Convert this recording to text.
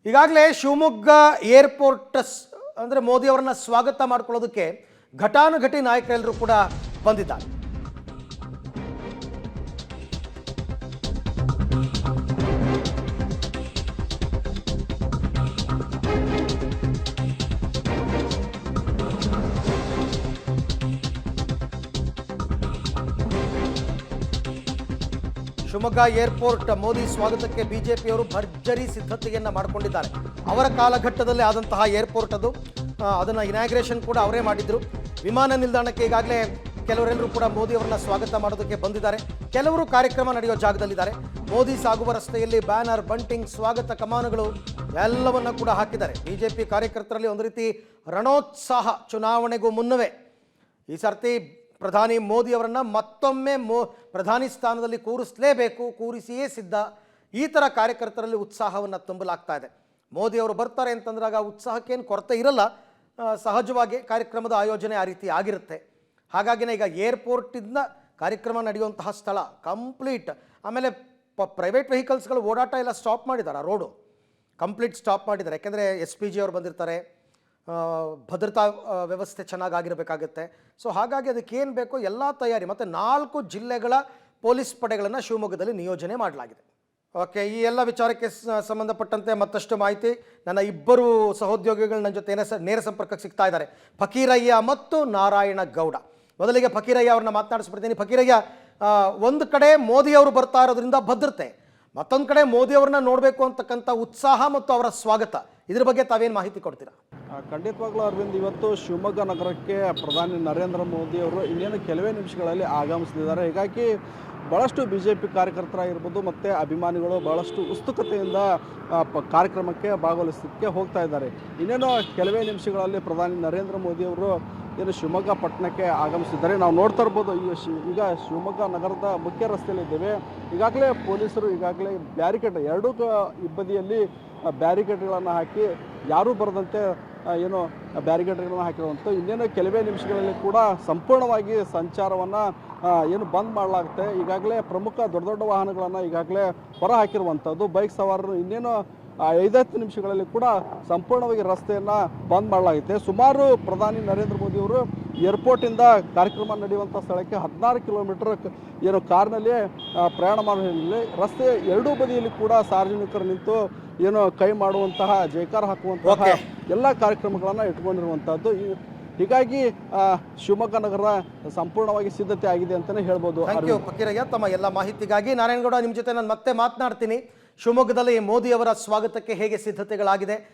ಈಗಾಗಲೇ ಶಿವಮೊಗ್ಗ ಏರ್ಪೋರ್ಟ್ ಅಂದರೆ ಮೋದಿ ಅವರನ್ನ ಸ್ವಾಗತ ಮಾಡ್ಕೊಳ್ಳೋದಕ್ಕೆ ಘಟಾನುಘಟಿ ನಾಯಕರೆಲ್ಲರೂ ಕೂಡ ಬಂದಿದ್ದಾರೆ. ಶಿವಮೊಗ್ಗ ಏರ್ಪೋರ್ಟ್ ಮೋದಿ ಸ್ವಾಗತಕ್ಕೆ ಬಿಜೆಪಿಯವರು ಭರ್ಜರಿ ಸಿದ್ಧತೆಯನ್ನ ಮಾಡಿಕೊಂಡಿದ್ದಾರೆ. ಅವರ ಕಾಲಘಟ್ಟದಲ್ಲಿ ಆದಂತಹ ಏರ್ಪೋರ್ಟ್ ಅದು, ಅದನ್ನು ಇನಾಗ್ರೇಷನ್ ಕೂಡ ಅವರೇ ಮಾಡಿದ್ರು. ವಿಮಾನ ನಿಲ್ದಾಣಕ್ಕೆ ಈಗಾಗಲೇ ಕೆಲವರೆಲ್ಲರೂ ಕೂಡ ಮೋದಿ ಅವರನ್ನ ಸ್ವಾಗತ ಮಾಡೋದಕ್ಕೆ ಬಂದಿದ್ದಾರೆ. ಕೆಲವರು ಕಾರ್ಯಕ್ರಮ ನಡೆಯೋ ಜಾಗದಲ್ಲಿದ್ದಾರೆ. ಮೋದಿ ಸಾಗುವ ರಸ್ತೆಯಲ್ಲಿ ಬ್ಯಾನರ್, ಬಂಟಿಂಗ್, ಸ್ವಾಗತ ಕಮಾನುಗಳು ಎಲ್ಲವನ್ನ ಕೂಡ ಹಾಕಿದ್ದಾರೆ. ಬಿಜೆಪಿ ಕಾರ್ಯಕರ್ತರಲ್ಲಿ ಒಂದು ರೀತಿ ರಣೋತ್ಸಾಹ. ಚುನಾವಣೆಗೂ ಮುನ್ನವೇ ಈ ಸರ್ತಿ ಪ್ರಧಾನಿ ಮೋದಿ ಅವರನ್ನ ಮತ್ತೊಮ್ಮೆ ಪ್ರಧಾನಿ ಸ್ಥಾನದಲ್ಲಿ ಕೂರಿಸಲೇಬೇಕು, ಕೂರಿಸಿಯೇ ಸಿದ್ಧ. ಈ ಥರ ಕಾರ್ಯಕರ್ತರಲ್ಲಿ ಉತ್ಸಾಹವನ್ನು ತುಂಬಲಾಗ್ತಾ ಇದೆ. ಮೋದಿ ಅವರು ಬರ್ತಾರೆ ಅಂತಂದ್ರಾಗ ಉತ್ಸಾಹಕ್ಕೇನು ಕೊರತೆ ಇರಲ್ಲ. ಸಹಜವಾಗಿ ಕಾರ್ಯಕ್ರಮದ ಆಯೋಜನೆ ಆ ರೀತಿ ಆಗಿರುತ್ತೆ. ಹಾಗಾಗಿನೇ ಈಗ ಏರ್ಪೋರ್ಟಿಂದ ಕಾರ್ಯಕ್ರಮ ನಡೆಯುವಂತಹ ಸ್ಥಳ ಕಂಪ್ಲೀಟ್. ಆಮೇಲೆ ಪ್ರೈವೇಟ್ ವೆಹಿಕಲ್ಸ್ಗಳು ಓಡಾಟ ಎಲ್ಲ ಸ್ಟಾಪ್ ಮಾಡಿದ್ದಾರೆ. ರೋಡು ಕಂಪ್ಲೀಟ್ ಸ್ಟಾಪ್ ಮಾಡಿದ್ದಾರೆ. ಯಾಕೆಂದರೆ SPG ಅವರು ಬಂದಿರ್ತಾರೆ, ಭದ್ರತಾ ವ್ಯವಸ್ಥೆ ಚೆನ್ನಾಗಿರಬೇಕಾಗುತ್ತೆ. ಸೊ ಹಾಗಾಗಿ ಅದಕ್ಕೇನು ಬೇಕೋ ಎಲ್ಲ ತಯಾರಿ. ಮತ್ತು 4 ಜಿಲ್ಲೆಗಳ ಪೊಲೀಸ್ ಪಡೆಗಳನ್ನು ಶಿವಮೊಗ್ಗದಲ್ಲಿ ನಿಯೋಜನೆ ಮಾಡಲಾಗಿದೆ. ಓಕೆ, ಈ ಎಲ್ಲ ವಿಚಾರಕ್ಕೆ ಸಂಬಂಧಪಟ್ಟಂತೆ ಮತ್ತಷ್ಟು ಮಾಹಿತಿ ನನ್ನ ಇಬ್ಬರು ಸಹೋದ್ಯೋಗಿಗಳು ನನ್ನ ಜೊತೆ ನೇರ ಸಂಪರ್ಕಕ್ಕೆ ಸಿಗ್ತಾ ಇದ್ದಾರೆ, ಫಕೀರಯ್ಯ ಮತ್ತು ನಾರಾಯಣ ಗೌಡ. ಮೊದಲಿಗೆ ಫಕೀರಯ್ಯ ಅವ್ರನ್ನ ಮಾತನಾಡಿಸ್ಬಿಡ್ತೀನಿ. ಫಕೀರಯ್ಯ, ಒಂದು ಕಡೆ ಮೋದಿ ಅವರು ಬರ್ತಾ ಇರೋದ್ರಿಂದ ಭದ್ರತೆ, ಮತ್ತೊಂದು ಕಡೆ ಮೋದಿ ಅವ್ರನ್ನ ನೋಡಬೇಕು ಅಂತಕ್ಕಂಥ ಉತ್ಸಾಹ ಮತ್ತು ಅವರ ಸ್ವಾಗತ, ಇದ್ರ ಬಗ್ಗೆ ತಾವೇನು ಮಾಹಿತಿ ಕೊಡ್ತೀರಾ? ಖಂಡಿತವಾಗ್ಲೂ ಅರವಿಂದ್, ಇವತ್ತು ಶಿವಮೊಗ್ಗ ನಗರಕ್ಕೆ ಪ್ರಧಾನಿ ನರೇಂದ್ರ ಮೋದಿ ಅವರು ಇನ್ನೇನು ಕೆಲವೇ ನಿಮಿಷಗಳಲ್ಲಿ ಆಗಮಿಸಲಿದ್ದಾರೆ. ಹೀಗಾಗಿ ಭಾಳಷ್ಟು BJP ಕಾರ್ಯಕರ್ತರಾಗಿರ್ಬೋದು ಮತ್ತು ಅಭಿಮಾನಿಗಳು ಭಾಳಷ್ಟು ಉತ್ಸುಕತೆಯಿಂದ ಕಾರ್ಯಕ್ರಮಕ್ಕೆ ಭಾಗವಹಿಸಲಿಕ್ಕೆ ಹೋಗ್ತಾ ಇದ್ದಾರೆ. ಇನ್ನೇನು ಕೆಲವೇ ನಿಮಿಷಗಳಲ್ಲಿ ಪ್ರಧಾನಿ ನರೇಂದ್ರ ಮೋದಿ ಅವರು ಏನು ಶಿವಮೊಗ್ಗ ಪಟ್ಟಣಕ್ಕೆ ಆಗಮಿಸಿದ್ದಾರೆ. ನಾವು ನೋಡ್ತಾ ಇರ್ಬೋದು, ಈಗ ಶಿವಮೊಗ್ಗ ನಗರದ ಮುಖ್ಯ ರಸ್ತೆಯಲ್ಲಿದ್ದೇವೆ. ಈಗಾಗಲೇ ಪೊಲೀಸರು ಈಗಾಗಲೇ ಬ್ಯಾರಿಕೇಡ್ ಎರಡೂ ಇಬ್ಬದಿಯಲ್ಲಿ ಬ್ಯಾರಿಕೇಡ್ಗಳನ್ನು ಹಾಕಿ ಯಾರೂ ಬರದಂತೆ ಏನು ಬ್ಯಾರಿಕೇಡ್ಗಳನ್ನು ಹಾಕಿರುವಂಥ ಇನ್ನೇನು ಕೆಲವೇ ನಿಮಿಷಗಳಲ್ಲಿ ಕೂಡ ಸಂಪೂರ್ಣವಾಗಿ ಸಂಚಾರವನ್ನು ಏನು ಬಂದ್ ಮಾಡಲಾಗುತ್ತೆ. ಈಗಾಗಲೇ ಪ್ರಮುಖ ದೊಡ್ಡ ದೊಡ್ಡ ವಾಹನಗಳನ್ನು ಈಗಾಗಲೇ ಹೊರ ಹಾಕಿರುವಂಥದ್ದು. ಬೈಕ್ ಸವಾರರು ಇನ್ನೇನು 5-10 ನಿಮಿಷಗಳಲ್ಲಿ ಕೂಡ ಸಂಪೂರ್ಣವಾಗಿ ರಸ್ತೆಯನ್ನು ಬಂದ್ ಮಾಡಲಾಗುತ್ತೆ. ಸುಮಾರು ಪ್ರಧಾನಿ ನರೇಂದ್ರ ಮೋದಿ ಅವರು ಏರ್ಪೋರ್ಟಿಂದ ಕಾರ್ಯಕ್ರಮ ನಡೆಯುವಂಥ ಸ್ಥಳಕ್ಕೆ 16 ಕಿಲೋಮೀಟರ್ ಏನು ಕಾರ್ನಲ್ಲಿ ಪ್ರಯಾಣ ಮಾಡಿ ರಸ್ತೆ ಎರಡೂ ಬದಿಯಲ್ಲಿ ಕೂಡ ಸಾರ್ವಜನಿಕರು ನಿಂತು ಏನು ಕೈ ಮಾಡುವಂತಹ, ಜೈಕಾರ ಹಾಕುವಂತಹ ಎಲ್ಲ ಕಾರ್ಯಕ್ರಮಗಳನ್ನು ಇಟ್ಕೊಂಡಿರುವಂಥದ್ದು. ಹೀಗಾಗಿ ಶಿವಮೊಗ್ಗ ನಗರ ಸಂಪೂರ್ಣವಾಗಿ ಸಿದ್ಧತೆ ಆಗಿದೆ ಅಂತಲೇ ಹೇಳ್ಬೋದು. ಥ್ಯಾಂಕ್ ಯು ಫಕೀರಯ್ಯ, ತಮ್ಮ ಎಲ್ಲ ಮಾಹಿತಿಗಾಗಿ. ನಾರಾಯಣಗೌಡ, ನಿಮ್ಮ ಜೊತೆ ನಾನು ಮತ್ತೆ ಮಾತನಾಡ್ತೀನಿ. ಶಿವಮೊಗ್ಗದಲ್ಲಿ ಮೋದಿ ಅವರ ಸ್ವಾಗತಕ್ಕೆ ಹೇಗೆ ಸಿದ್ಧತೆಗಳಾಗಿದೆ,